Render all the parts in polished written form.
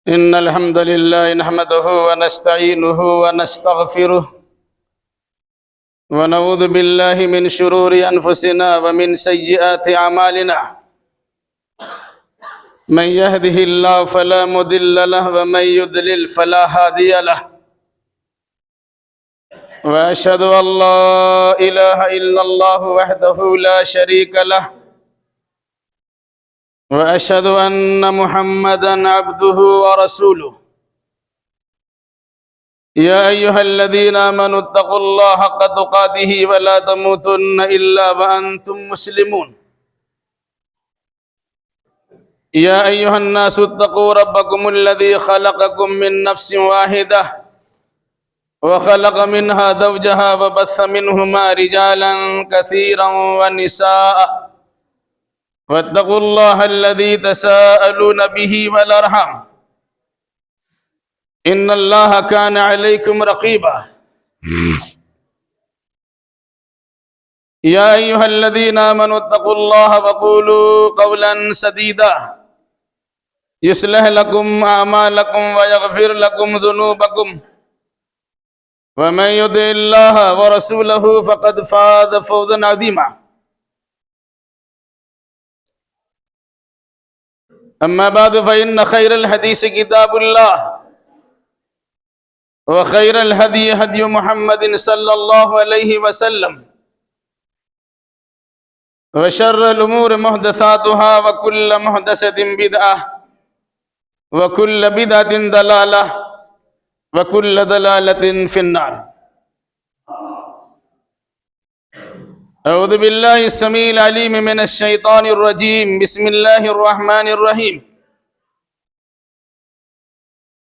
إن الحمد لله نحمده ونستعينه ونستغفره ونعوذ بالله من شرور أنفسنا ومن سيئات أعمالنا من يهده الله فلا مضل له ومن يضلل فلا هادي له وأشهد أن لا إله إلا الله وحده لا شريك له وأشهد أن محمدًا عبده ورسوله يا أيها الذين آمنوا اتقوا الله حق تقاته ولا تموتن إلا وأنتم مسلمون يا أيها الناس اتقوا ربكم الذي خلقكم من نفس واحدة وخلق منها زوجها وبث منهما رجالا كثيرا ونساء واتقوا الله الذي تساءلون به والأرحام إن الله كان عليكم رقيبا يا أيها الذين آمنوا اتقوا الله وقولوا قولا سديدا يصلح لكم أعمالكم ويغفر لكم ذنوبكم ومن يطع الله ورسوله فقد فاز فوزا عظيما أما بعد فإن خير الحديث كتاب الله وخير الهدي هدي محمد صلى الله عليه وسلم وشر الأمور محدثاتها وكل محدثة بدعة وكل بدعة ضلالة وكل ضلالة في النار أعوذ بالله السميع العليم من الشيطان الرجيم بسم الله الرحمن الرحيم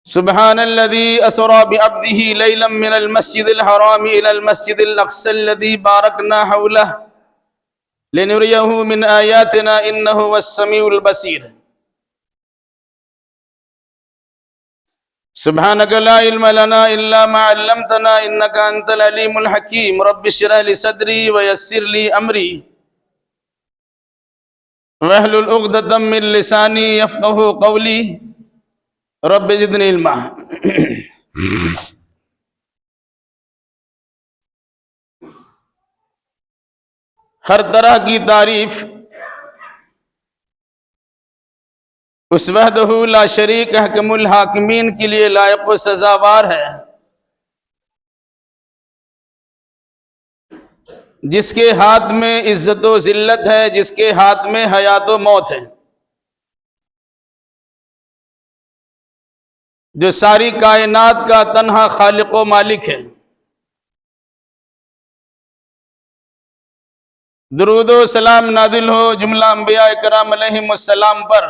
سبحان الذي أسرى بعبده ليلا من المسجد الحرام إلى المسجد الأقصى الذي باركنا حوله لنريه من آياتنا إنه هو السميع البصير سبحانك لا علم لنا إلا ما علمتنا إنك أنت العليم الحكيم رب اشرح لي صدري ويسر لي أمري واحلل عقدة من لساني يفقهوا قولي رب زدنی علما ہر طرح کی تعریف اس وحدہ لا شریک حکم الحاکمین کے لیے لائق و سزاوار ہے جس کے ہاتھ میں عزت و ذلت ہے جس کے ہاتھ میں حیات و موت ہے جو ساری کائنات کا تنہا خالق و مالک ہے درود و سلام نازل ہو جملہ انبیاء کرام علیہم السلام پر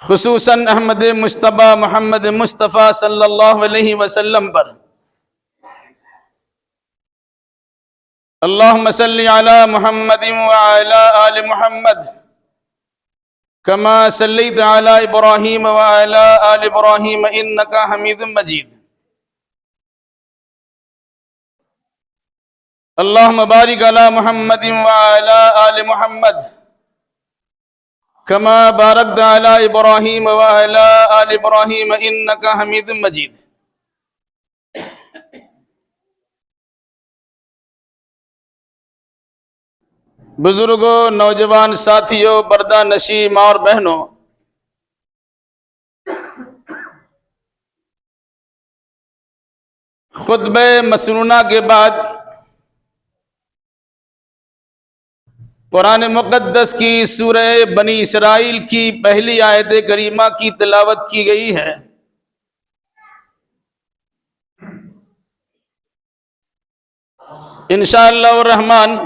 خصوصاً احمد مجتبی محمد مصطفیٰ صلی اللہ علیہ وسلم پر اللہم صلی علی محمد وعلی آل محمد كما صليت على إبراهيم وعلى آل إبراهيم إنك حميد مجيد اللهم بارك على محمد وعلى آل محمد كما باركت على إبراهيم وعلى آل إبراهيم إنك حميد مجيد بزرگوں نوجوان ساتھیوں پردہ نشین ماں اور بہنوں خطبہ مسنونہ کے بعد قرآن مقدس کی سورہ بنی اسرائیل کی پہلی آیت کریمہ کی تلاوت کی گئی ہے انشاءاللہ الرحمن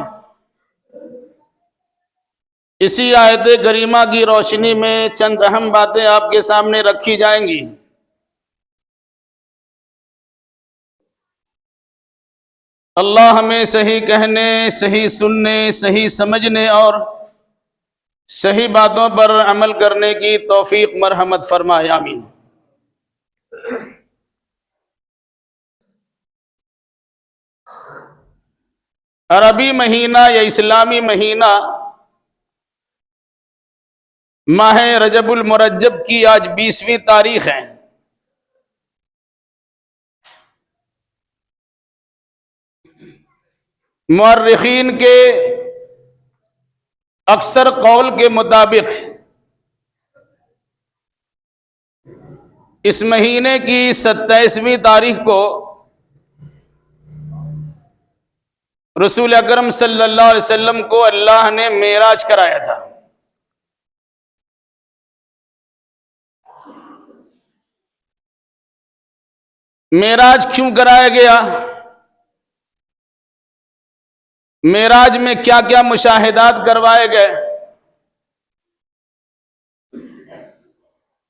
اسی آیت کریمہ کی روشنی میں چند اہم باتیں آپ کے سامنے رکھی جائیں گی اللہ ہمیں صحیح کہنے صحیح سننے صحیح سمجھنے اور صحیح باتوں پر عمل کرنے کی توفیق مرحمت فرمائے آمین عربی مہینہ یا اسلامی مہینہ ماہ رجب المرجب کی آج 20ویں تاریخ ہے۔ مورخین کے اکثر قول کے مطابق اس مہینے کی 27ویں تاریخ کو رسول اکرم صلی اللہ علیہ وسلم کو اللہ نے معراج کرایا تھا۔ معراج کیوں کرایا گیا؟ معراج میں کیا کیا مشاہدات کروائے گئے؟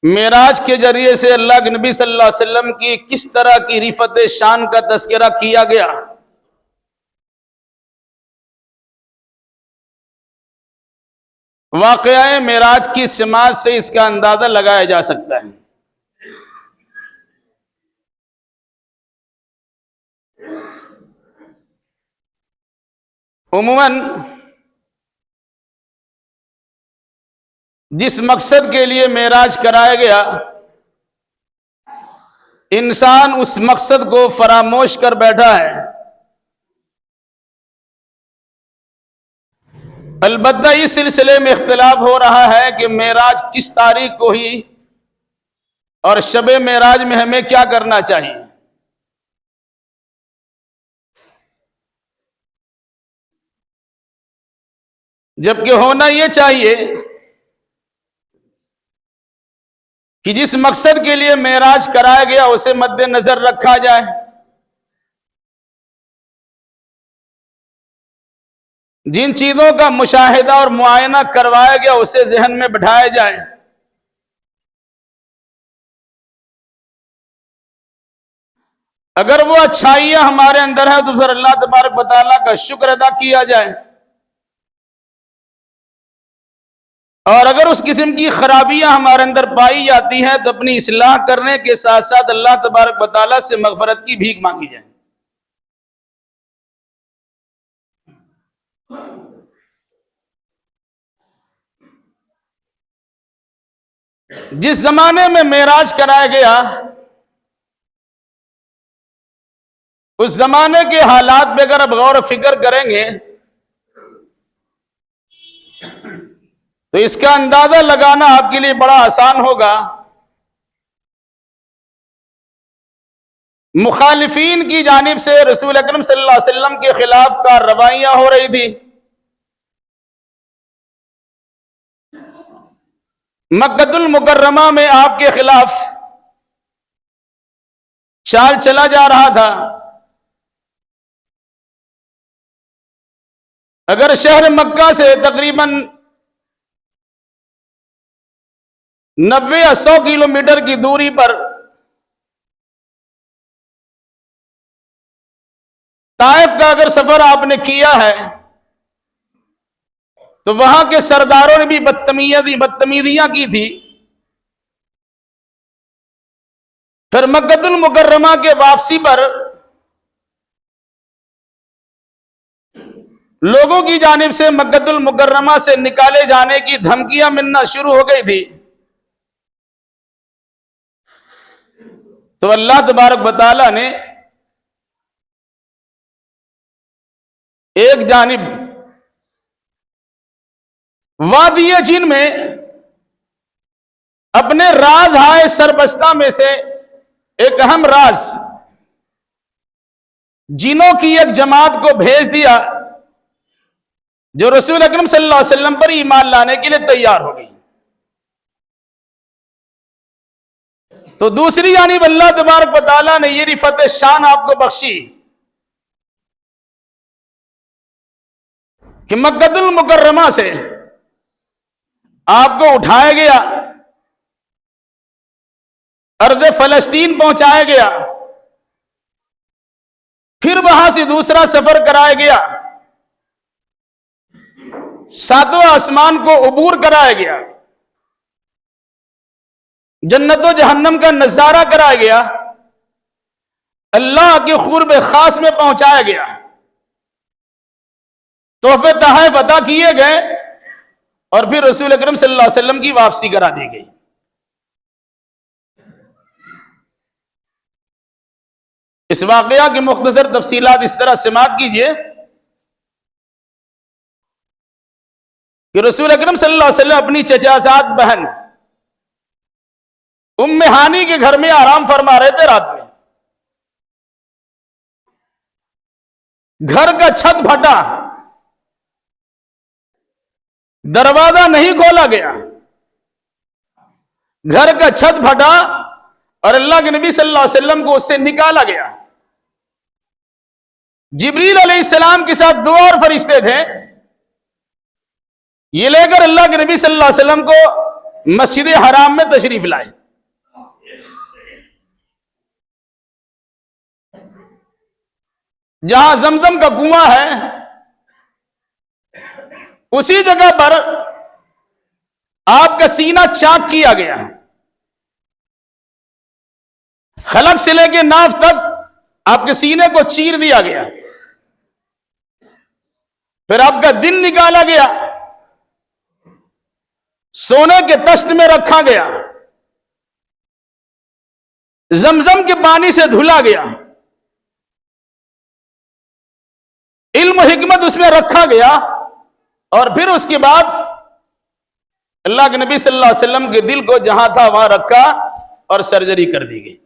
معراج کے ذریعے سے اللہ کے نبی صلی اللہ علیہ وسلم کی کس طرح کی رفعت شان کا تذکرہ کیا گیا؟ واقعہ معراج کی سماعت سے اس کا اندازہ لگایا جا سکتا ہے۔ عموماً جس مقصد کے لیے معراج کرایا گیا، انسان اس مقصد کو فراموش کر بیٹھا ہے۔ البتہ اس سلسلے میں اختلاف ہو رہا ہے کہ معراج کس تاریخ کو ہی اور شب معراج میں ہمیں کیا کرنا چاہیے۔ جبکہ ہونا یہ چاہیے کہ جس مقصد کے لیے معراج کرایا گیا اسے مد نظر رکھا جائے۔ جن چیزوں کا مشاہدہ اور معائنہ کروایا گیا اسے ذہن میں بٹھایا جائے۔ اگر وہ اچھائیاں ہمارے اندر ہیں تو پھر اللہ تبارک و تعالیٰ کا شکر ادا کیا جائے، اور اگر اس قسم کی خرابیاں ہمارے اندر پائی جاتی ہیں تو اپنی اصلاح کرنے کے ساتھ ساتھ اللہ تبارک و تعالیٰ سے مغفرت کی بھیک مانگی جائے۔ جس زمانے میں معراج کرایا گیا اس زمانے کے حالات پہ اگر اب غور و فکر کریں گے تو اس کا اندازہ لگانا آپ کے لیے بڑا آسان ہوگا۔ مخالفین کی جانب سے رسول اکرم صلی اللہ علیہ وسلم کے خلاف کارروائیاں ہو رہی تھی۔ مکۃ المکرمہ میں آپ کے خلاف چال چلا جا رہا تھا۔ اگر شہر مکہ سے تقریباً 90 یا 100 کلومیٹر کی دوری پر طائف کا اگر سفر آپ نے کیا ہے تو وہاں کے سرداروں نے بھی بدتمیزیاں کی تھی۔ پھر مکۃ المکرمہ کے واپسی پر لوگوں کی جانب سے مکۃ المکرمہ سے نکالے جانے کی دھمکیاں ملنا شروع ہو گئی تھی۔ تو اللہ تبارک و تعالیٰ نے ایک جانب وادی جن میں اپنے راز ہائے سربستہ میں سے ایک اہم راز جنوں کی ایک جماعت کو بھیج دیا جو رسول اکرم صلی اللہ علیہ وسلم پر ایمان لانے کے لیے تیار ہو گئی۔ تو دوسری جانب اللہ تبارک و تعالیٰ نے یہ رفعت شان آپ کو بخشی کہ مکۃ المکرمہ سے آپ کو اٹھایا گیا، ارض فلسطین پہنچایا گیا، پھر وہاں سے دوسرا سفر کرایا گیا، 7واں آسمان کو عبور کرایا گیا، جنت و جہنم کا نظارہ کرایا گیا، اللہ کے قرب خاص میں پہنچایا گیا۔ تحفے تحائف عطا کیے گئے اور پھر رسول اکرم صلی اللہ علیہ وسلم کی واپسی کرا دی گئی۔ اس واقعہ کی مختصر تفصیلات اس طرح سماعت کیجئے کہ رسول اکرم صلی اللہ علیہ وسلم اپنی چچا زاد بہن ام ہانی کے گھر میں آرام فرما رہے تھے رات میں۔ گھر کا چھت پھٹا، دروازہ نہیں کھولا گیا، گھر کا چھت پھٹا اور اللہ کے نبی صلی اللہ علیہ وسلم کو اس سے نکالا گیا۔ جبریل علیہ السلام کے ساتھ دو اور فرشتے تھے، یہ لے کر اللہ کے نبی صلی اللہ علیہ وسلم کو مسجد حرام میں تشریف لائے۔ جہاں زمزم کا کنواں ہے اسی جگہ پر آپ کا سینہ چاک کیا گیا، خلق سے لے کے ناف تک آپ کے سینے کو چیر دیا گیا، پھر آپ کا دل نکالا گیا، سونے کے تشت میں رکھا گیا، زمزم کے پانی سے دھلا گیا، علم و حکمت اس میں رکھا گیا، اور پھر اس کے بعد اللہ کے نبی صلی اللہ علیہ وسلم کے دل کو جہاں تھا وہاں رکھا اور سرجری کر دی گئی۔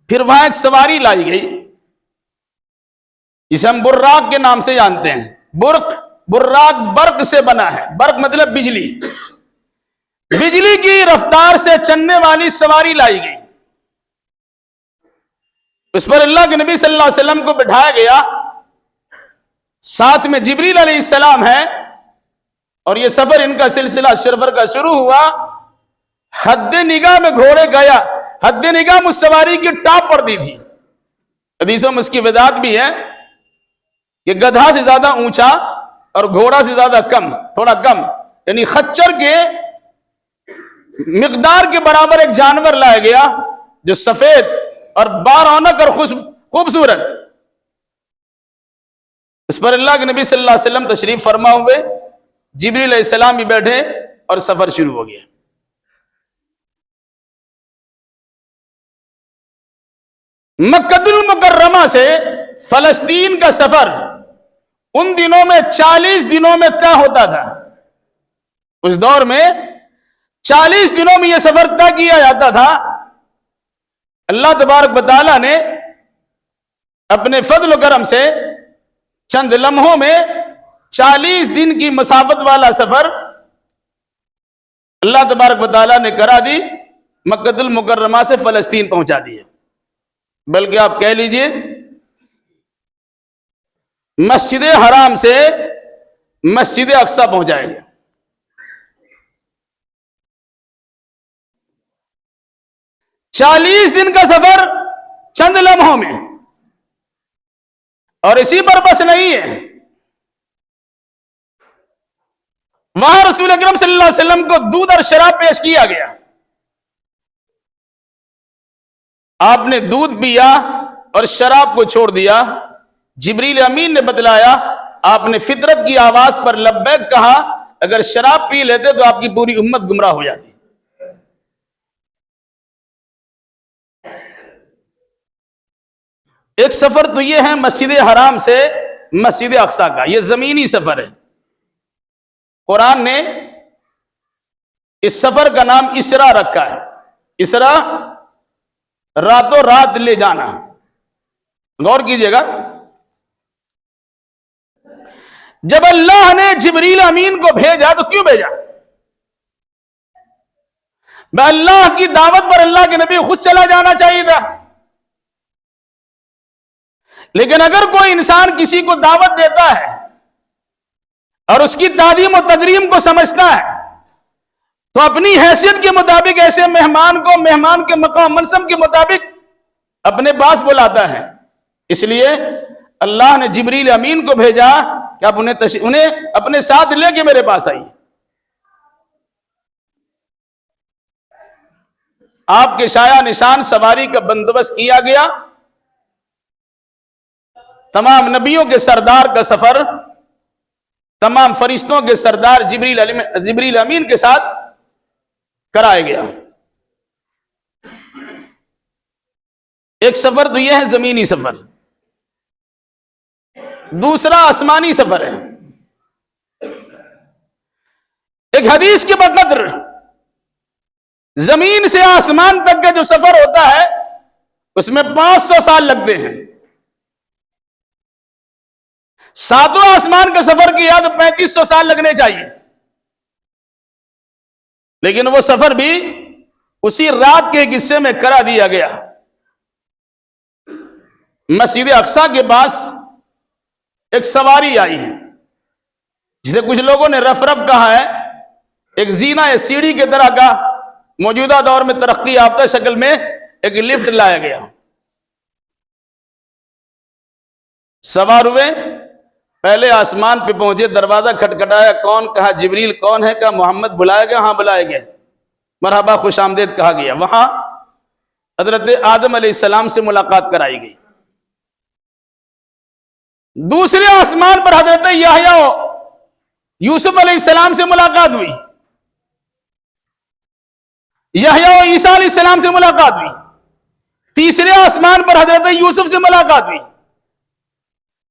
پھر وہاں ایک سواری لائی گئی جسے ہم براق کے نام سے جانتے ہیں۔ براق برق سے بنا ہے، برق مطلب بجلی، بجلی کی رفتار سے چلنے والی سواری لائی گئی۔ اس پر اللہ کے نبی صلی اللہ علیہ وسلم کو بٹھایا گیا، ساتھ میں جبریل علیہ السلام ہے، اور یہ سفر ان کا سلسلہ سفر کا شروع ہوا۔ حد نگاہ میں گھوڑے گیا، حد نگاہ میں سواری کی ٹاپ پر دی تھی۔ حدیثوں میں اس کی وضاحت بھی ہے کہ گدھا سے زیادہ اونچا اور گھوڑا سے زیادہ کم، تھوڑا کم، یعنی خچر کے مقدار کے برابر ایک جانور لایا گیا جو سفید اور بارونق اور خوبصورت۔ اس پر اللہ کے نبی صلی اللہ علیہ وسلم تشریف فرما ہوئے، جبریل علیہ السلام بھی بیٹھے اور سفر شروع ہو گیا۔ مکہ المکرمہ سے فلسطین کا سفر ان دنوں میں 40 دنوں میں طے ہوتا تھا۔ اس دور میں 40 دنوں میں یہ سفر طے کیا جاتا تھا۔ اللہ تبارک و تعالیٰ نے اپنے فضل و کرم سے چند لمحوں میں 40 دن کی مسافت والا سفر اللہ تبارک و تعالیٰ نے کرا دی، مکہ المکرمہ سے فلسطین پہنچا دی ہے۔ بلکہ آپ کہہ لیجئے مسجد حرام سے مسجد اقصی پہنچائے گا۔ چالیس دن کا سفر چند لمحوں میں، اور اسی پر بس نہیں ہے، وہاں رسول اکرم صلی اللہ علیہ وسلم کو دودھ اور شراب پیش کیا گیا۔ آپ نے دودھ پیا اور شراب کو چھوڑ دیا۔ جبریل امین نے بتلایا، آپ نے فطرت کی آواز پر لبیک کہا، اگر شراب پی لیتے تو آپ کی پوری امت گمراہ ہو جاتی۔ ایک سفر تو یہ ہے مسجد حرام سے مسجد اقصی کا، یہ زمینی سفر ہے۔ قرآن نے اس سفر کا نام اسرا رکھا ہے۔ اسرا راتوں رات لے جانا۔ غور کیجئے گا، جب اللہ نے جبریل امین کو بھیجا تو کیوں بھیجا؟ اللہ کی دعوت پر اللہ کے نبی خود چلا جانا چاہیے تھا، لیکن اگر کوئی انسان کسی کو دعوت دیتا ہے اور اس کی تعظیم و تکریم کو سمجھتا ہے تو اپنی حیثیت کے مطابق ایسے مہمان کو مہمان کے مقام منصب کے مطابق اپنے پاس بلاتا ہے۔ اس لیے اللہ نے جبریل امین کو بھیجا کہ آپ انہیں اپنے ساتھ لے کے میرے پاس آئیے۔ آپ کے شایع نشان سواری کا بندوبست کیا گیا، تمام نبیوں کے سردار کا سفر تمام فرشتوں کے سردار جبریل امین کے ساتھ کرایا گیا۔ ایک سفر تو یہ ہے زمینی سفر، دوسرا آسمانی سفر ہے۔ ایک حدیث کے بقدر زمین سے آسمان تک کا جو سفر ہوتا ہے اس میں 500 سال لگتے ہیں۔ 7واں آسمان کا سفر کیا تو 3500 سال لگنے چاہیے، لیکن وہ سفر بھی اسی رات کے ایک حصے میں کرا دیا گیا۔ مسجد اقصی کے پاس ایک سواری آئی ہے جسے کچھ لوگوں نے رف رف کہا ہے، ایک زینہ سیڑھی کے طرح کا موجودہ دور میں ترقی یافتہ شکل میں ایک لفٹ لایا گیا۔ سوار ہوئے، پہلے آسمان پہ پہنچے، دروازہ کھٹکھٹایا، کون؟ کہا جبریل۔ کون ہے؟ کہا محمد۔ بلایا گیا؟ ہاں بلایا گیا۔ مرحبا، خوش آمدید کہا گیا۔ وہاں حضرت آدم علیہ السلام سے ملاقات کرائی گئی۔ دوسرے آسمان پر حضرت یحییٰ یوسف علیہ السلام سے ملاقات ہوئی، یحییٰ و عیسیٰ علیہ السلام سے ملاقات ہوئی۔ تیسرے آسمان پر حضرت یوسف سے ملاقات ہوئی۔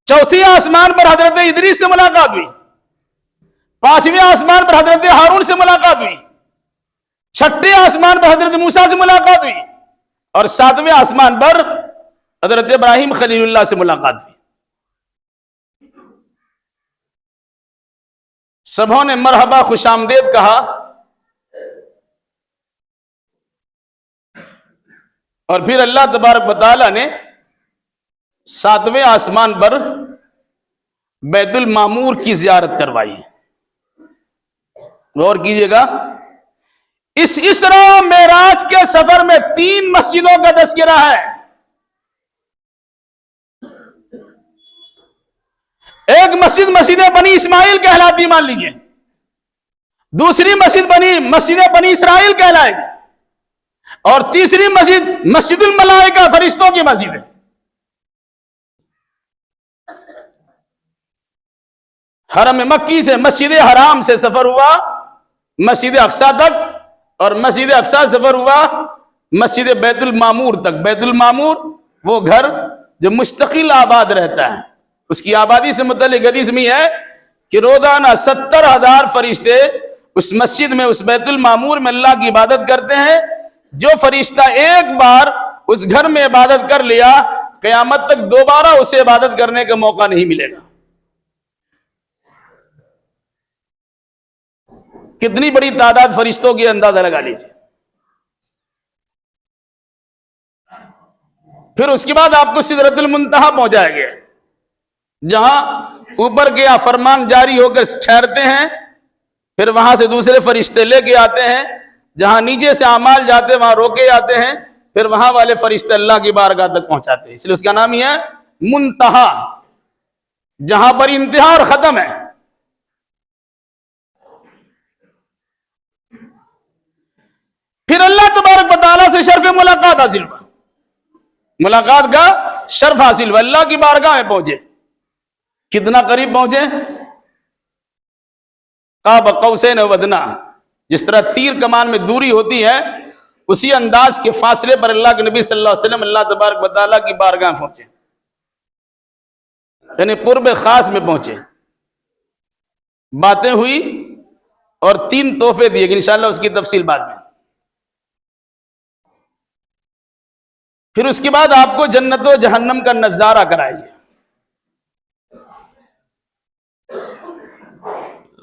چوتھے آسمان پر حضرت ادریس سے ملاقات ہوئی۔ پانچویں آسمان پر حضرت ہارون سے ملاقات ہوئی۔ چھٹے آسمان پر حضرت موسیٰ سے ملاقات ہوئی، اور 7ویں آسمان پر حضرت ابراہیم خلیل اللہ سے ملاقات ہوئی۔ سبھوں نے مرحبا، خوش آمدید کہا، اور پھر اللہ تبارک و تعالیٰ نے 7ویں آسمان پر بیت المعمور کی زیارت کروائی۔ غور کیجئے گا، اس اسرا و معراج کے سفر میں 3 مسجدوں کا تذکرہ ہے۔ ایک مسجد مسجد بنی اسماعیل کہلاتی، مان لیجئے۔ دوسری مسجد بنی اسرائیل کہلائے گی، اور تیسری مسجد مسجد الملائکہ، فرشتوں کی مسجد ہے۔ حرم مکی سے، مسجد حرام سے سفر ہوا مسجد اقصی تک، اور مسجد اقصی سفر ہوا مسجد بیت المعمور تک۔ بیت المعمور وہ گھر جو مستقل آباد رہتا ہے، اس کی آبادی سے متعلق حدیث میں ہے کہ روزانہ 70,000 فرشتے اس مسجد میں، اس بیت المعمور میں اللہ کی عبادت کرتے ہیں۔ جو فرشتہ ایک بار اس گھر میں عبادت کر لیا، قیامت تک دوبارہ اسے عبادت کرنے کا موقع نہیں ملے گا۔ کتنی بڑی تعداد فرشتوں کی اندازہ لگا لیجیے۔ پھر اس کے بعد آپ کو سدرۃ المنتہا پہنچایا گیا، جہاں اوپر کے فرمان جاری ہو کر ٹھہرتے ہیں، پھر وہاں سے دوسرے فرشتے لے کے آتے ہیں، جہاں نیچے سے اعمال جاتے ہیں وہاں روکے جاتے ہیں، پھر وہاں والے فرشتے اللہ کی بارگاہ تک پہنچاتے ہیں۔ اس لیے اس کا نام ہی ہے منتہا، جہاں پر انتہا اور ختم ہے۔ پھر اللہ تبارک و تعالیٰ سے شرف ملاقات حاصل ہوا، ملاقات کا شرف حاصل ہوا، اللہ کی بارگاہ میں پہنچے۔ کتنا قریب پہنچے؟ قاب قوسین و ادنیٰ، جس طرح تیر کمان میں دوری ہوتی ہے، اسی انداز کے فاصلے پر اللہ کے نبی صلی اللہ علیہ وسلم اللہ تبارک و تعالیٰ کی بارگاہ میں پہنچے، یعنی قرب خاص میں پہنچے۔ باتیں ہوئی اور 3 تحفے دیے گئے، انشاءاللہ اس کی تفصیل بعد میں۔ پھر اس کے بعد آپ کو جنت و جہنم کا نظارہ کرائیے۔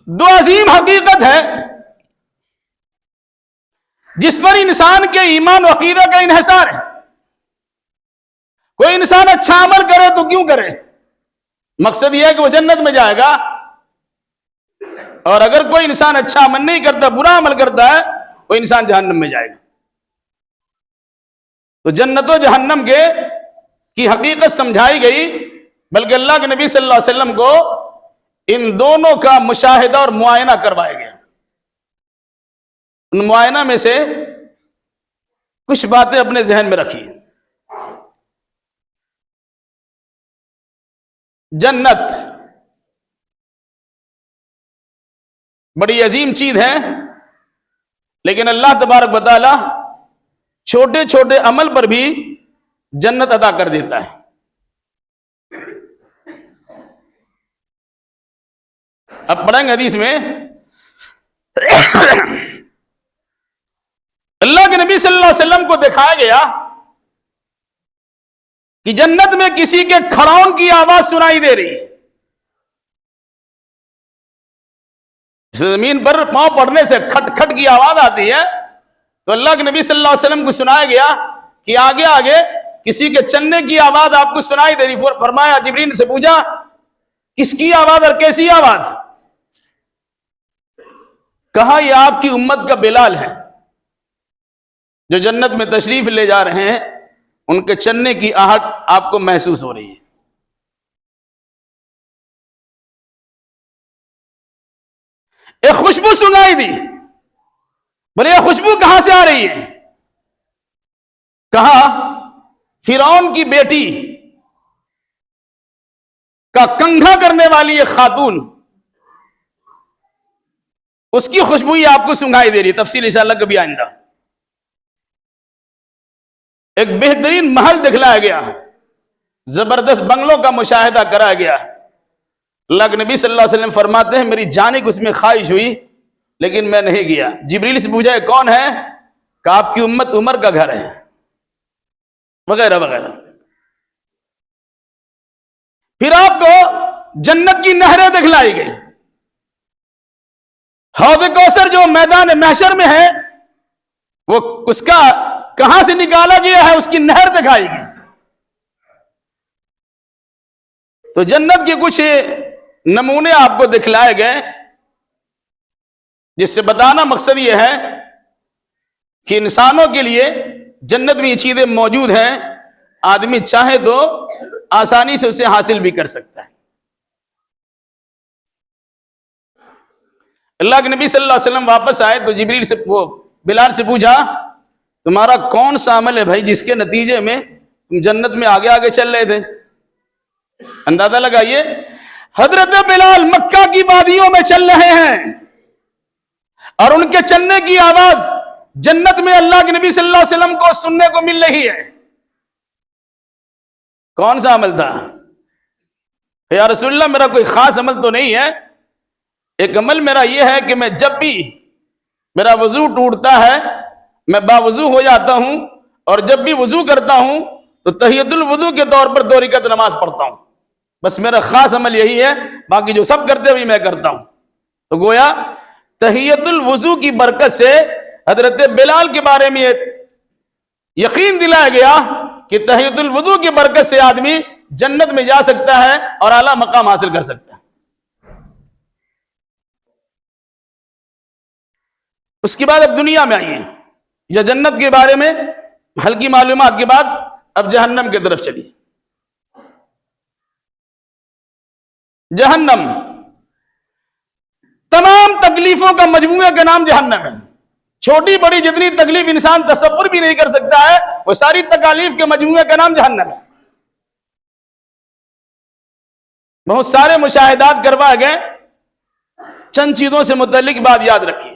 2 عظیم حقیقت ہے جس پر انسان کے ایمان و عقیدہ کا انحصار ہے۔ کوئی انسان اچھا عمل کرے تو کیوں کرے؟ مقصد یہ ہے کہ وہ جنت میں جائے گا، اور اگر کوئی انسان اچھا عمل نہیں کرتا، برا عمل کرتا ہے، وہ انسان جہنم میں جائے گا۔ تو جنت و جہنم کی حقیقت سمجھائی گئی، بلکہ اللہ کے نبی صلی اللہ علیہ وسلم کو ان دونوں کا مشاہدہ اور معائنہ کروایا گیا۔ ان معائنہ میں سے کچھ باتیں اپنے ذہن میں رکھیے۔ جنت بڑی عظیم چیز ہے، لیکن اللہ تبارک و تعالی چھوٹے چھوٹے عمل پر بھی جنت عطا کر دیتا ہے۔ اب پڑھیں گے حدیث میں، اللہ کے نبی صلی اللہ علیہ وسلم کو دکھایا گیا کہ جنت میں کسی کے کھڑاؤن کی آواز سنائی دے رہی ہے۔ زمین پر پاؤں پڑنے سے کھٹ کھٹ کی آواز آتی ہے، تو اللہ کے نبی صلی اللہ علیہ وسلم کو سنایا گیا کہ آگے آگے کسی کے چلنے کی آواز آپ کو سنائی دے رہی۔ فرمایا، جبریل سے پوچھا کس کی آواز اور کیسی آواز؟ کہا یہ آپ کی امت کا بلال ہے، جو جنت میں تشریف لے جا رہے ہیں، ان کے چلنے کی آہٹ آپ کو محسوس ہو رہی ہے۔ ایک خوشبو سنائی دی، بولے یہ خوشبو کہاں سے آ رہی ہے؟ کہا فرعون کی بیٹی کا کنگھا کرنے والی ایک خاتون، اس کی خوشبو ہی آپ کو سنائی دے رہی ہے۔ تفصیل انشاءاللہ کبھی آئندہ۔ ایک بہترین محل دکھلایا گیا، زبردست بنگلوں کا مشاہدہ کرایا گیا۔ اللہ کے نبی صلی اللہ علیہ وسلم فرماتے ہیں میری جانے کی اس میں خواہش ہوئی لیکن میں نہیں گیا۔ جبریل سے پوچھا کون ہے؟ کہ آپ کی امت عمر کا گھر ہے، وغیرہ وغیرہ۔ پھر آپ کو جنت کی نہریں دکھلائی گئی۔ حوض کوثر جو میدان محشر میں ہے، وہ اس کا کہاں سے نکالا گیا ہے، اس کی نہر دکھائی گئی۔ تو جنت کے کچھ نمونے آپ کو دکھلائے گئے، جس سے بتانا مقصد یہ ہے کہ انسانوں کے لیے جنت میں یہ چیزیں موجود ہیں، آدمی چاہے تو آسانی سے اسے حاصل بھی کر سکتا ہے۔ اللہ کے نبی صلی اللہ علیہ وسلم واپس آئے تو جبریل سے وہ بلال سے پوچھا تمہارا کون سا عمل ہے بھائی جس کے نتیجے میں تم جنت میں آگے آگے چل رہے تھے؟ اندازہ لگائیے، حضرت بلال مکہ کی وادیوں میں چل رہے ہیں اور ان کے چلنے کی آواز جنت میں اللہ کے نبی صلی اللہ علیہ وسلم کو سننے کو مل رہی ہے۔ کون سا عمل تھا؟ یا رسول اللہ میرا کوئی خاص عمل تو نہیں ہے، ایک عمل میرا یہ ہے کہ میں جب بھی میرا وضو ٹوٹتا ہے میں باوضو ہو جاتا ہوں، اور جب بھی وضو کرتا ہوں تو تحیۃ الوضو کے طور پر 2 رکعت نماز پڑھتا ہوں۔ بس میرا خاص عمل یہی ہے، باقی جو سب کرتے ہوئے میں کرتا ہوں۔ تو گویا تحیۃ الوضو کی برکت سے حضرت بلال کے بارے میں یقین دلایا گیا کہ تحیۃ الوضو کی برکت سے آدمی جنت میں جا سکتا ہے اور اعلیٰ مقام حاصل کر سکتا ہے۔ اس کے بعد اب دنیا میں آئیے، یا جنت کے بارے میں ہلکی معلومات کے بعد اب جہنم کی طرف چلی۔ جہنم تمام تکلیفوں کا مجموعہ کا نام جہنم ہے۔ چھوٹی بڑی جتنی تکلیف انسان تصور بھی نہیں کر سکتا ہے، وہ ساری تکالیف کے مجموعے کا نام جہنم ہے۔ بہت سارے مشاہدات کروائے گئے، چند چیزوں سے متعلق بات یاد رکھیے۔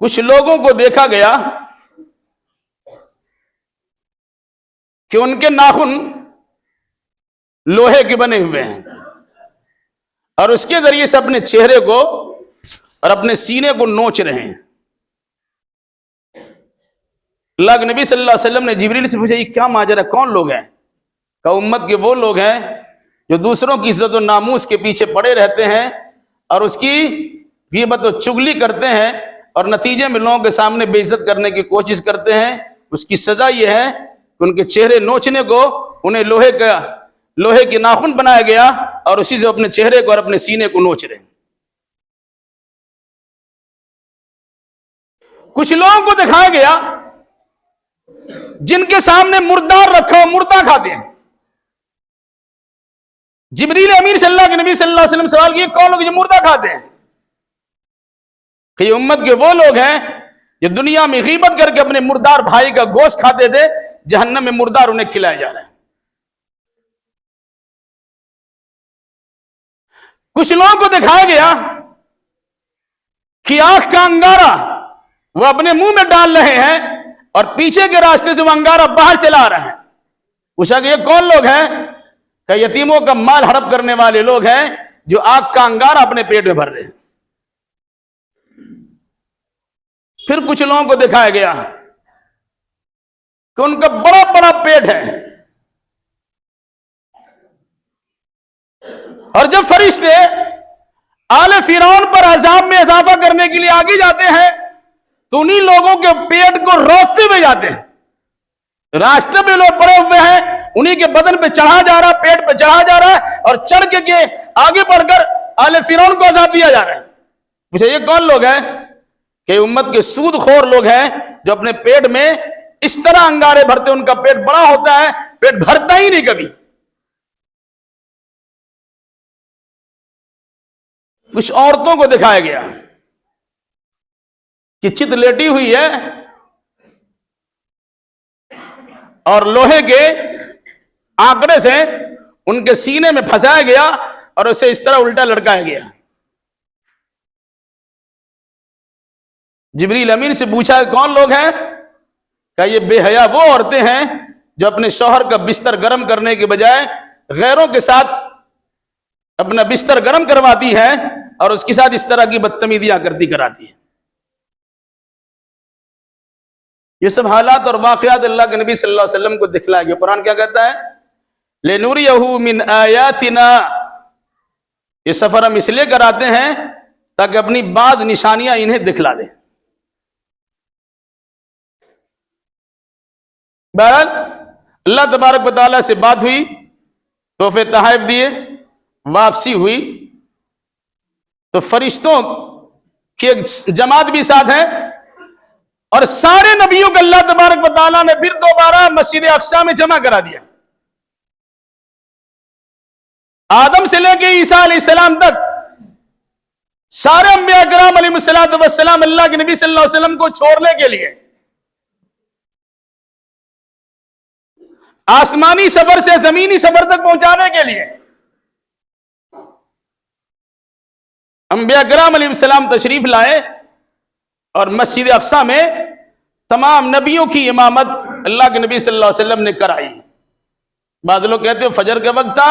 کچھ لوگوں کو دیکھا گیا کہ ان کے ناخن لوہے کے بنے ہوئے ہیں اور اس کے ذریعے سے اپنے چہرے کو اور اپنے سینے کو نوچ رہے ہیں۔ اللہ کے نبی صلی اللہ علیہ وسلم نے جبریل سے پوچھا یہ کیا ماجرا، کون لوگ ہیں؟ کہ امت کے وہ لوگ ہیں جو دوسروں کی عزت و ناموس کے پیچھے پڑے رہتے ہیں اور اس کی غیبت و چغلی کرتے ہیں اور نتیجے میں لوگوں کے سامنے بے عزت کرنے کی کوشش کرتے ہیں۔ اس کی سزا یہ ہے کہ ان کے چہرے نوچنے کو انہیں لوہے کے ناخن بنایا گیا اور اسی سے اپنے چہرے کو اور اپنے سینے کو نوچ رہے ہیں۔ کچھ لوگوں کو دکھایا گیا جن کے سامنے مردار رکھا ہو مردہ کھاتے ہیں۔ جبریل امین صلی اللہ کے نبی صلی اللہ علیہ وسلم سوال کیے کون لوگ جو مردہ کھاتے ہیں؟ کہ یہ امت کے وہ لوگ ہیں یہ دنیا میں غیبت کر کے اپنے مردار بھائی کا گوشت کھاتے تھے، جہنم میں مردار انہیں کھلایا جا رہا ہے۔ کچھ لوگوں کو دکھایا گیا کہ آنکھ کا انگارہ وہ اپنے منہ میں ڈال رہے ہیں اور پیچھے کے راستے سے وہ انگارہ باہر چلا رہا ہے۔ پوچھا کہ یہ کون لوگ ہیں؟ کہ یتیموں کا مال ہڑپ کرنے والے لوگ ہیں جو آنکھ کا انگارہ اپنے پیٹ میں بھر رہے ہیں۔ پھر کچھ لوگوں کو دکھایا گیا کہ ان کا بڑا بڑا پیٹ ہے، اور جب فرشتے آل فرعون پر عذاب میں اضافہ کرنے کے لیے آگے جاتے ہیں تو انہی لوگوں کے پیٹ کو روکتے ہوئے جاتے ہیں۔ راستے پہ لوگ پڑے ہوئے ہیں، انہی کے بدن پہ چڑھا جا رہا ہے، پیٹ پہ چڑھا جا رہا ہے، اور چڑھ کے آگے بڑھ کر آل فرعون کو عذاب دیا جا رہا ہے۔ مجھے یہ کون لوگ ہیں؟ کہ امت کے سود خور لوگ ہیں جو اپنے پیٹ میں اس طرح انگارے بھرتے، ان کا پیٹ بڑا ہوتا ہے، پیٹ بھرتا ہی نہیں کبھی۔ کچھ عورتوں کو دکھایا گیا کہ چت لیٹی ہوئی ہے اور لوہے کے آنکڑے سے ان کے سینے میں پھنسایا گیا اور اسے اس طرح الٹا لٹکایا گیا۔ جبریل امین سے پوچھا کہ کون لوگ ہیں؟ کہ یہ بے حیا وہ عورتیں ہیں جو اپنے شوہر کا بستر گرم کرنے کے بجائے غیروں کے ساتھ اپنا بستر گرم کرواتی ہے اور اس کے ساتھ اس طرح کی بدتمیزیاں کرتی کراتی ہے۔ یہ سب حالات اور واقعات اللہ کے نبی صلی اللہ علیہ وسلم کو دکھلایا گیا۔ قرآن کیا کہتا ہے؟ لِنُرِيَهُ مِنْ آيَاتِنَا، یہ سفر ہم اس لیے کراتے ہیں تاکہ اپنی بعض نشانیاں انہیں دکھلا دیں۔ بہرحال اللہ تبارک و تعالیٰ سے بات ہوئی، تحفے تحائف دیے، واپسی ہوئی تو فرشتوں کی ایک جماعت بھی ساتھ ہے، اور سارے نبیوں کو اللہ تبارک و تعالیٰ نے پھر دوبارہ مسجد اقصی میں جمع کرا دیا۔ آدم سے لے کے عیسیٰ علیہ السلام تک سارے انبیاء کرام علیہ السلام اللہ کے نبی صلی اللہ علیہ وسلم کو چھوڑنے کے لیے آسمانی سفر سے زمینی سفر تک پہنچانے کے لیے انبیاء کرام علیہ السلام تشریف لائے، اور مسجد اقصی میں تمام نبیوں کی امامت اللہ کے نبی صلی اللہ علیہ وسلم نے کرائی۔ بعض لوگ کہتے ہیں فجر کا وقت تھا،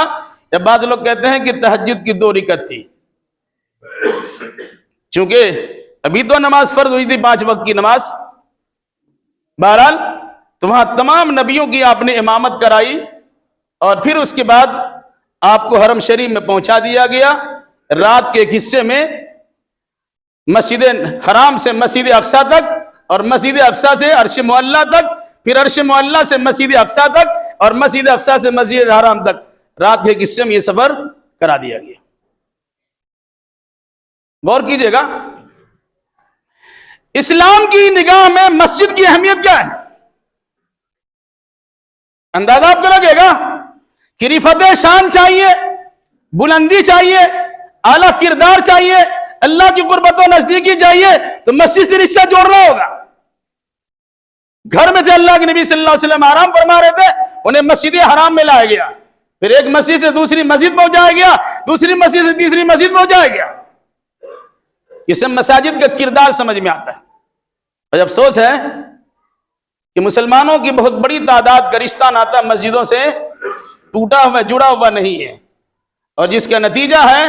یا بعض لوگ کہتے ہیں کہ تہجد کی 2 رکعت تھی، چونکہ ابھی تو نماز فرض ہوئی تھی 5 وقت کی نماز۔ بہرحال تو وہاں تمام نبیوں کی آپ نے امامت کرائی، اور پھر اس کے بعد آپ کو حرم شریف میں پہنچا دیا گیا۔ رات کے ایک حصے میں مسجد حرام سے مسجد اقصی تک، اور مسجد اقصی سے عرش معلیٰ تک، پھر عرش معلیٰ سے مسجد اقصی تک، اور مسجد اقصی سے مسجد حرام تک رات کے ایک حصے میں یہ سفر کرا دیا گیا۔ غور کیجئے گا، اسلام کی نگاہ میں مسجد کی اہمیت کیا ہے؟ اندازہ آپ کو لگے گا کہ رفعت شان چاہیے، بلندی چاہیے، اعلیٰ کردار چاہیے، اللہ کی قربت و نزدیکی چاہیے، تو مسجد سے رشتہ جوڑنا ہوگا۔ گھر میں تھے اللہ کے نبی صلی اللہ علیہ وسلم آرام فرما رہے تھے، انہیں مسجد حرام میں لایا گیا، پھر ایک مسجد سے دوسری مسجد پہنچایا گیا، دوسری مسجد سے تیسری مسجد پہنچایا گیا۔ یہ سب مساجد کا کردار سمجھ میں آتا ہے۔ اور افسوس ہے کہ مسلمانوں کی بہت بڑی تعداد کا رشتہ ناتا مسجدوں سے ٹوٹا ہوا جڑا ہوا نہیں ہے، اور جس کا نتیجہ ہے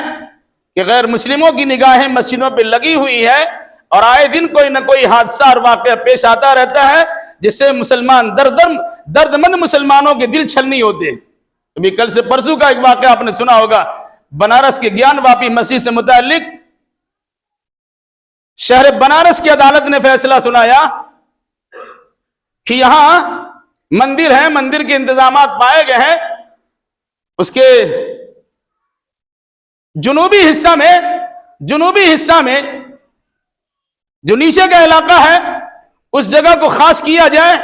کہ غیر مسلموں کی نگاہیں مسجدوں پہ لگی ہوئی ہے، اور آئے دن کوئی نہ کوئی حادثہ اور واقعہ پیش آتا رہتا ہے جس سے مسلمان درد مند مسلمانوں کے دل چھلنی ہوتے ہیں۔ ابھی کل سے پرسوں کا ایک واقعہ آپ نے سنا ہوگا، بنارس کے گیان واپی مسجد سے متعلق شہر بنارس کی عدالت نے فیصلہ سنایا کہ یہاں مندر ہے، مندر کے انتظامات پائے گئے ہیں، اس کے جنوبی حصہ میں جو نیچے کا علاقہ ہے اس جگہ کو خاص کیا جائے،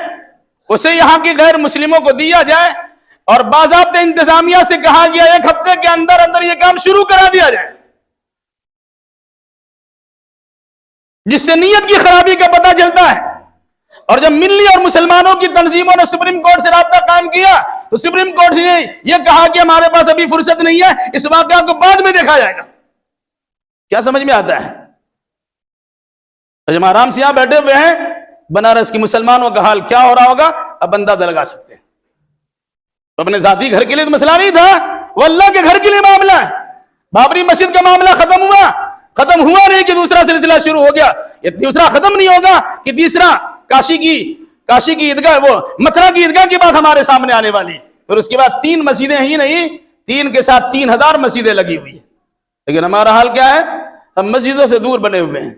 اسے یہاں کی غیر مسلموں کو دیا جائے، اور باضابطہ انتظامیہ سے کہا گیا 1 ہفتے کے اندر یہ کام شروع کرا دیا جائے۔ جس سے نیت کی خرابی کا پتہ چلتا ہے. اور جب ملی اور مسلمانوں کی تنظیموں نے سپریم کورٹ سے رابطہ قائم کیا تو سپریم کورٹ نے یہ کہا کہ ہمارے پاس ابھی فرصت نہیں ہے, اس واقعہ کو بعد میں دیکھا جائے گا. کیا سمجھ میں آتا ہے؟ جب آرام سے یہاں بیٹھے ہوئے ہیں, بنارس کی مسلمانوں کا حال کیا ہو رہا ہوگا اب اندازہ لگا سکتے ہیں. اپنے ذاتی گھر کے لیے تو مسئلہ نہیں تھا, وہ اللہ کے گھر کے لیے معاملہ ہے. بابری مسجد کا معاملہ ختم ہوا نہیں کہ دوسرا سلسلہ شروع ہو گیا. یہ دوسرا ختم نہیں ہوگا کہ تیسرا کاشی کی عیدگاہ, وہ متھرا کی عیدگاہ کی بات ہمارے سامنے آنے والی. پھر اس کے بعد 3 مسجدیں ہی نہیں, 3 کے ساتھ 3000 مسجدیں لگی ہوئی ہیں. لیکن ہمارا حال کیا ہے؟ ہم مسجدوں سے دور بنے ہوئے ہیں.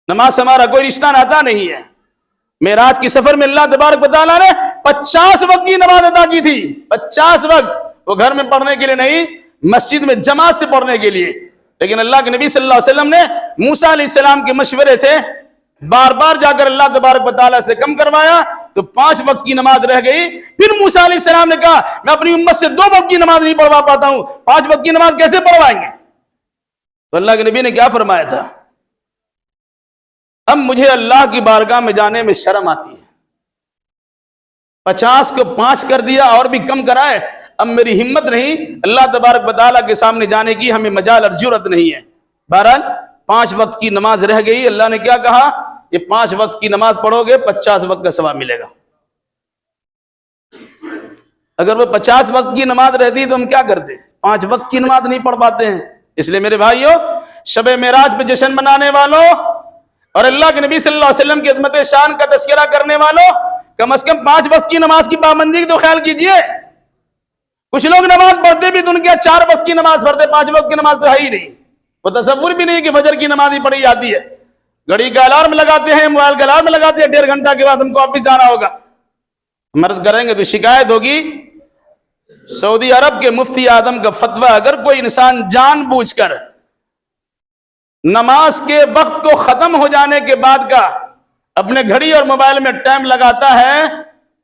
نماز سے ہمارا کوئی رشتہ ناتا نہیں ہے. معراج کی سفر میں اللہ تبارک و تعالیٰ نے 50 وقت کی نماز ادا کی تھی. 50 وقت, وہ گھر میں پڑھنے کے لیے نہیں, مسجد میں جماعت سے پڑھنے کے لیے. لیکن اللہ کے نبی صلی اللہ علیہ وسلم نے موسیٰ علیہ السلام کے مشورے تھے, بار بار جا کر اللہ تبارک و تعالیٰ سے کم کروایا تو 5 وقت کی نماز رہ گئی. پھر موسیٰ علیہ السلام نے کہا میں اپنی امت سے 2 وقت کی نماز نہیں پڑھوا پاتا ہوں, 5 وقت کی نماز کیسے پڑھوائیں گے؟ تو اللہ کے نبی نے کیا فرمایا تھا؟ اب مجھے اللہ کی بارگاہ میں جانے میں شرم آتی ہے. 50 کو 5 کر دیا اور بھی کم کرائے, اب میری ہمت نہیں اللہ تبارک و تعالیٰ کے سامنے جانے کی, ہمیں مجال اور جرأت نہیں ہے. بہرحال 5 وقت کی نماز رہ گئی. اللہ نے کیا کہا؟ یہ 5 وقت کی نماز پڑھو گے 50 وقت کا ثواب ملے گا. اگر وہ 50 وقت کی نماز رہتی تو ہم کیا کرتے؟ 5 وقت کی نماز نہیں پڑھ پاتے ہیں. اس لیے میرے بھائیوں, شب معراج پہ جشن منانے والوں اور اللہ کے نبی صلی اللہ علیہ وسلم کی عظمت شان کا تذکرہ کرنے والوں, کم از کم 5 وقت کی نماز کی پابندی تو خیال کیجئے. کچھ لوگ نماز پڑھتے بھی تو ان کے 4 وقت کی نماز پڑھتے, 5 وقت کی نماز تو ہے ہی نہیں. وہ تصور بھی نہیں کہ فجر کی نماز ہی پڑھی جاتی ہے. گھڑی کا الارم لگاتے ہیں, موبائل کا الارم لگاتے ہیں, 1.5 گھنٹہ کے بعد ہم کو آفس جانا ہوگا. مرض کریں گے تو شکایت ہوگی. سعودی عرب کے مفتی اعظم کا فتویٰ, اگر کوئی انسان جان بوجھ کر نماز کے وقت کو ختم ہو جانے کے بعد کا اپنے گھڑی اور موبائل میں ٹائم لگاتا ہے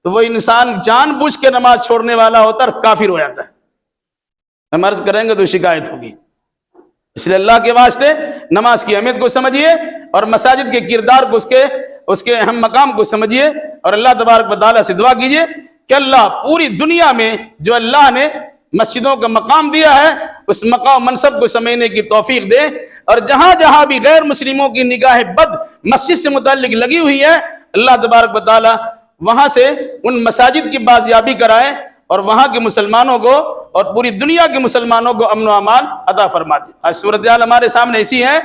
تو وہ انسان جان بوجھ کے نماز چھوڑنے والا ہوتا ہے اور کافر ہو جاتا ہے. ہم عرض کریں گے تو شکایت ہوگی. اس لیے اللہ کے واسطے نماز کی اہمیت کو سمجھیے اور مساجد کے کردار کو, اس کے اہم مقام کو سمجھیے اور اللہ تبارک و تعالیٰ سے دعا کیجیے کہ اللہ پوری دنیا میں جو اللہ نے مسجدوں کا مقام دیا ہے اس مقام منصب کو سمجھنے کی توفیق دے, اور جہاں جہاں بھی غیر مسلموں کی نگاہ بد مسجد سے متعلق لگی ہوئی ہے اللہ تبارک و تعالیٰ وہاں سے ان مساجد کی بازیابی کرائے اور وہاں کے مسلمانوں کو اور پوری دنیا کے مسلمانوں کو امن و امان عطا فرما دے. آج صورتحال ہمارے سامنے ایسی ہے,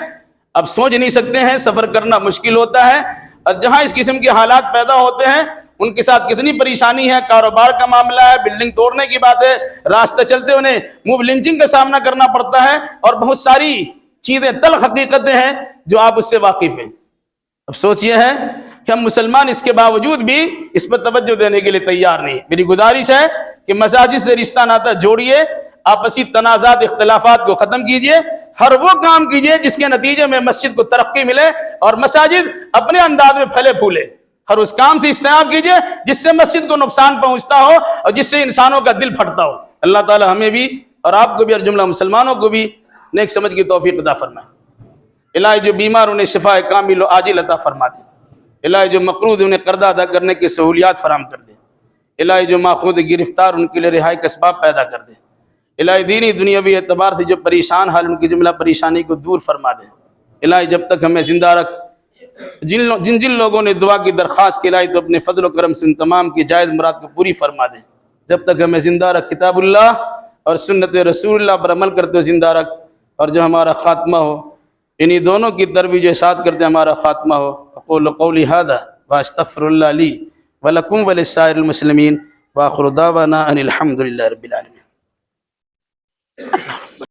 اب سوچ نہیں سکتے ہیں, سفر کرنا مشکل ہوتا ہے, اور جہاں اس قسم کے حالات پیدا ہوتے ہیں ان کے ساتھ کتنی پریشانی ہے. کاروبار کا معاملہ ہے, بلڈنگ توڑنے کی بات ہے, راستہ چلتے انہیں موو لنچنگ کا سامنا کرنا پڑتا ہے, اور بہت ساری چیزیں تلخ حقیقتیں ہیں جو آپ اس سے واقف ہیں. افسوس یہ ہے کہ ہم مسلمان اس کے باوجود بھی اس پر توجہ دینے کے لیے تیار نہیں. میری گزارش ہے کہ مساجد سے رشتہ ناتا جوڑیے, آپسی تنازعات اختلافات کو ختم کیجیے, ہر وہ کام کیجیے جس کے نتیجے میں مسجد کو ترقی ملے اور مساجد اپنے انداز میں پھلے پھولے. ہر اس کام سے اجتناب کیجیے جس سے مسجد کو نقصان پہنچتا ہو اور جس سے انسانوں کا دل پھٹتا ہو. اللہ تعالی ہمیں بھی اور آپ کو بھی اور جملہ مسلمانوں کو بھی نیک سمجھ کی توفیق عطا فرمائے. الہی جو بیمار انہیں شفا کامل و عاجل عطا فرما دے. الہی جو مقروض انہیں قرض ادا کرنے کی سہولیات فراہم کر دے. الہی جو ماخوذ گرفتار ان کے لیے رہائی کا اسباب پیدا کر دے. الہی دینی دنیاوی اعتبار سے جو پریشان حال ان کی جملہ پریشانی کو دور فرما دے. الہی جب تک ہمیں زندہ رکھ, جن لوگوں نے دعا کی درخواست کی الہی تو اپنے فضل و کرم سے ان تمام کی جائز مراد کو پوری فرما دے. جب تک ہمیں زندہ رکھ کتاب اللہ اور سنت رسول اللہ پر عمل کرتے ہوئے زندہ رکھ, اور جو ہمارا خاتمہ ہو انہی دونوں کی ترویج اشاعت کرتے ہمارا خاتمہ ہو. اقول قولی ھذا واستغفر اللہ لی ولکم ولسائر المسلمین وآخر دعوانا ان الحمد للہ رب العالمین.